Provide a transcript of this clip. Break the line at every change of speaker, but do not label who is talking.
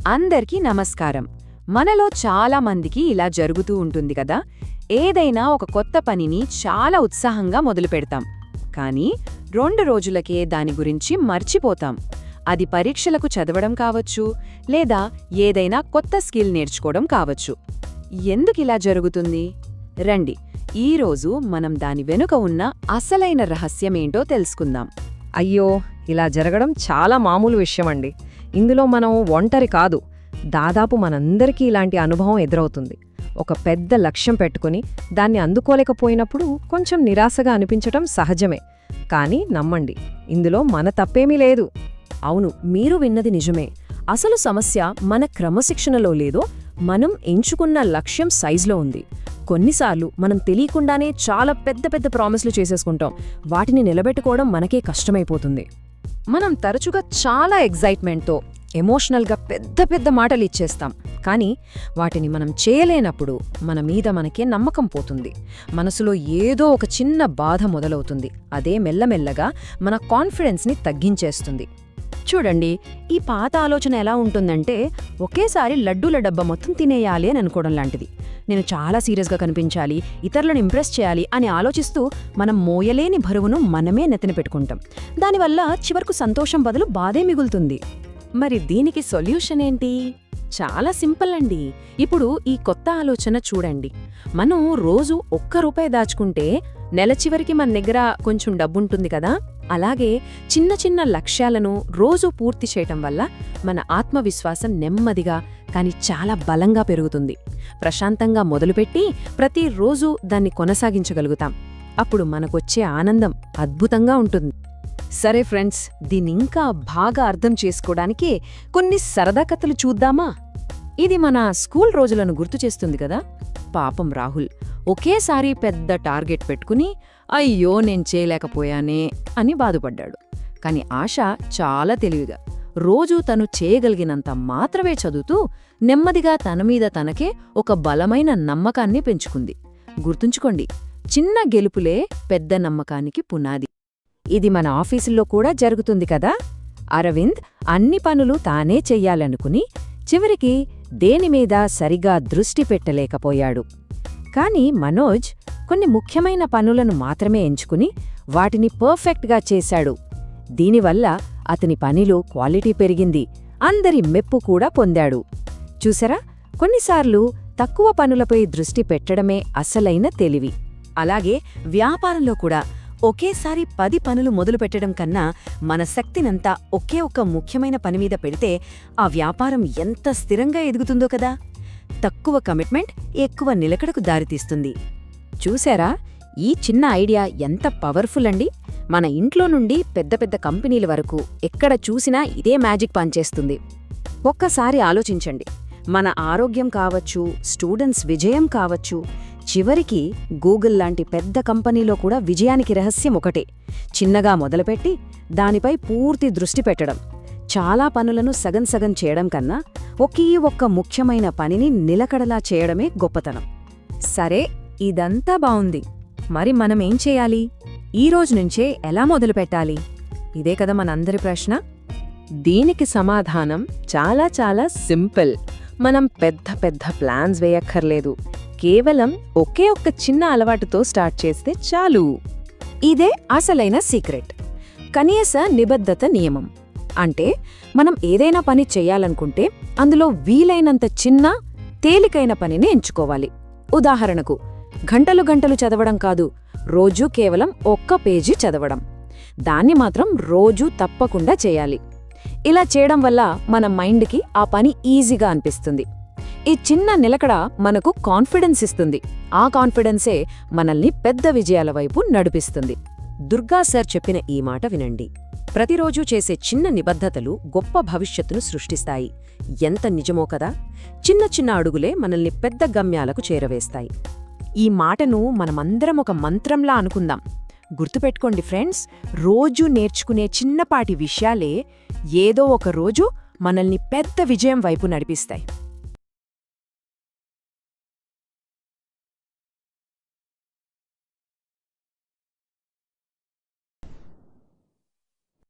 అందరికీ నమస్కారం. మనలో చాలా మందికి ఇలా జరుగుతూ ఉంటుంది కదా. ఏదైనా ఒక కొత్త పనిని చాలా ఉత్సాహంగా మొదలుపెడతాం, కానీ 2 రోజులకే దాని గురించి మర్చిపోతాం. అది పరీక్షలకు చదవడం కావచ్చు, లేదా ఏదైనా కొత్త స్కిల్ నేర్చుకోవడం కావచ్చు. ఎందుకిలా జరుగుతుంది? రండి, ఈరోజు మనం దాని వెనుక ఉన్న అసలైన రహస్యమేంటో తెలుసుకుందాం.
అయ్యో, ఇలా జరగడం చాలా మామూలు విషయమండి. ఇందులో మనం ఒంటరి కాదు. దాదాపు మనందరికీ ఇలాంటి అనుభవం ఎదురవుతుంది. ఒక పెద్ద లక్ష్యం పెట్టుకుని దాన్ని అందుకోలేకపోయినప్పుడు కొంచెం నిరాశగా అనిపించటం సహజమే. కానీ నమ్మండి, ఇందులో మన తప్పేమీ లేదు.
అవును, మీరు విన్నది నిజమే. అసలు సమస్య మన క్రమశిక్షణలో లేదో, మనం ఎంచుకున్న లక్ష్యం సైజులో ఉంది. కొన్నిసార్లు మనం తెలియకుండానే చాలా పెద్ద పెద్ద ప్రామిస్లు చేసేసుకుంటాం. వాటిని నిలబెట్టుకోవడం మనకే కష్టమైపోతుంది.
మనం తరచుగా చాలా ఎగ్జైట్మెంట్తో ఎమోషనల్గా పెద్ద పెద్ద మాటలు ఇచ్చేస్తాం, కానీ వాటిని మనం చేయలేనప్పుడు మన మీద మనకే నమ్మకం పోతుంది. మనసులో ఏదో ఒక చిన్న బాధ మొదలవుతుంది. అదే మెల్లమెల్లగా మన కాన్ఫిడెన్స్ని తగ్గించేస్తుంది.
చూడండి, ఈ పాత ఆలోచన ఎలా ఉంటుందంటే, ఒకేసారి లడ్డూల డబ్బా మొత్తం తినేయాలి అని అనుకోవడం లాంటిది. నేను చాలా సీరియస్గా కనిపించాలి, ఇతరులను ఇంప్రెస్ చేయాలి అని ఆలోచిస్తూ మనం మోయలేని బరువును మనమే నెత్తిన పెట్టుకుంటాం. దానివల్ల చివరకు సంతోషం బదులు బాధే మిగులుతుంది.
మరి దీనికి సొల్యూషన్ ఏంటి? చాలా సింపుల్ అండి. ఇప్పుడు ఈ కొత్త ఆలోచన చూడండి. మనం రోజు ₹1 దాచుకుంటే నెల చివరికి మన దగ్గర కొంచెం డబ్బుంటుంది కదా. అలాగే చిన్న చిన్న లక్ష్యాలను రోజూ పూర్తి చేయటం వల్ల మన ఆత్మవిశ్వాసం నెమ్మదిగా కానీ చాలా బలంగా పెరుగుతుంది. ప్రశాంతంగా మొదలుపెట్టి ప్రతిరోజూ దాన్ని కొనసాగించగలుగుతాం. అప్పుడు మనకొచ్చే ఆనందం అద్భుతంగా ఉంటుంది. సరే ఫ్రెండ్స్, దీన్నింకా బాగా అర్థం చేసుకోవడానికి కొన్ని సరదా కథలు చూద్దామా? ఇది మన స్కూల్ రోజులను గుర్తు చేస్తుంది కదా. పాపం రాహుల్ ఒకేసారి పెద్ద టార్గెట్ పెట్టుకుని అయ్యో నేను చేయలేకపోయానే అని బాధపడ్డాడు. కాని ఆశ చాలా తెలివిగా రోజూ తను చేయగలిగినంత మాత్రమే చదువుతూ నెమ్మదిగా తన మీద తనకే ఒక బలమైన నమ్మకాన్ని పెంచుకుంది. గుర్తుంచుకోండి, చిన్న గెలుపులే పెద్ద నమ్మకానికి పునాది. ఇది మన ఆఫీసుల్లో కూడా జరుగుతుంది కదా. అరవింద్ అన్ని పనులు తానే చెయ్యాలనుకుని చివరికి దేనిమీద సరిగా దృష్టి పెట్టలేకపోయాడు. కాని మనోజ్ కొన్ని ముఖ్యమైన పనులను మాత్రమే ఎంచుకుని వాటిని పర్ఫెక్ట్గా చేశాడు. దీనివల్ల అతని పనిలో క్వాలిటీ పెరిగింది, అందరి మెప్పు కూడా పొందాడు. చూసారా, కొన్నిసార్లు తక్కువ పనులపై దృష్టి పెట్టడమే అసలైన తెలివి. అలాగే వ్యాపారంలో కూడా ఒకేసారి 10 పనులు మొదలుపెట్టడం కన్నా మన శక్తినంతా ఒకే ఒక్క ముఖ్యమైన పనిమీద పెడితే ఆ వ్యాపారం ఎంత స్థిరంగా ఎదుగుతుందో కదా. తక్కువ కమిట్మెంట్ ఎక్కువ నిలకడకు దారితీస్తుంది. చూశారా, ఈ చిన్న ఐడియా ఎంత పవర్ఫుల్ అండి. మన ఇంట్లో నుండి పెద్ద పెద్ద కంపెనీల వరకు ఎక్కడ చూసినా ఇదే మ్యాజిక్ పనిచేస్తుంది. ఒక్కసారి ఆలోచించండి, మన ఆరోగ్యం కావచ్చు, స్టూడెంట్స్ విజయం కావచ్చు, చివరికి గూగుల్ లాంటి పెద్ద కంపెనీలో కూడా విజయానికి రహస్యం ఒకటే: చిన్నగా మొదలుపెట్టి దానిపై పూర్తి దృష్టి పెట్టడం. చాలా పనులను సగం సగం చేయడం కన్నా ఒకే ఒక్క ముఖ్యమైన పనిని నిలకడలా చేయడమే గొప్పతనం.
సరే, ఇదంతా బావుంది. మరి మనమేం చేయాలి? ఈ రోజు నుంచే ఎలా మొదలుపెట్టాలి? ఇదే కదా మనందరి ప్రశ్న.
దీనికి సమాధానం చాలా చాలా సింపుల్. మనం పెద్ద పెద్ద ప్లాన్స్ వేయక్కర్లేదు. కేవలం ఒకే ఒక్క చిన్న అలవాటుతో స్టార్ట్ చేస్తే చాలు.
ఇదే అసలైన సీక్రెట్. కనీస నిబద్ధత నియమం. అంటే మనం ఏదైనా పని చెయ్యాలనుకుంటే అందులో వీలైనంత చిన్న, తేలికైన పనిని ఎంచుకోవాలి. ఉదాహరణకు, గంటలు గంటలు చదవడం కాదు, రోజూ కేవలం 1 పేజీ చదవడం. దాన్ని మాత్రం రోజూ తప్పకుండా చేయాలి. ఇలా చేయడం వల్ల మన మైండ్కి ఆ పని ఈజీగా అనిపిస్తుంది. ఈ చిన్న నిలకడ మనకు కాన్ఫిడెన్స్ ఇస్తుంది. ఆ కాన్ఫిడెన్సే మనల్ని పెద్ద విజయాల వైపు నడిపిస్తుంది.
దుర్గా సార్ చెప్పిన ఈ మాట వినండి: ప్రతిరోజూ చేసే చిన్న నిబద్ధతలు గొప్ప భవిష్యత్తును సృష్టిస్తాయి. ఎంత నిజమో కదా. చిన్న చిన్న అడుగులే మనల్ని పెద్ద గమ్యాలకు చేరవేస్తాయి. ఈ మాటను మనమందరం ఒక మంత్రంలా అనుకుందాం. గుర్తుపెట్టుకోండి ఫ్రెండ్స్, రోజూ నేర్చుకునే చిన్నపాటి విషయాలే ఏదో ఒక రోజు మనల్ని పెద్ద విజయం వైపు నడిపిస్తాయి.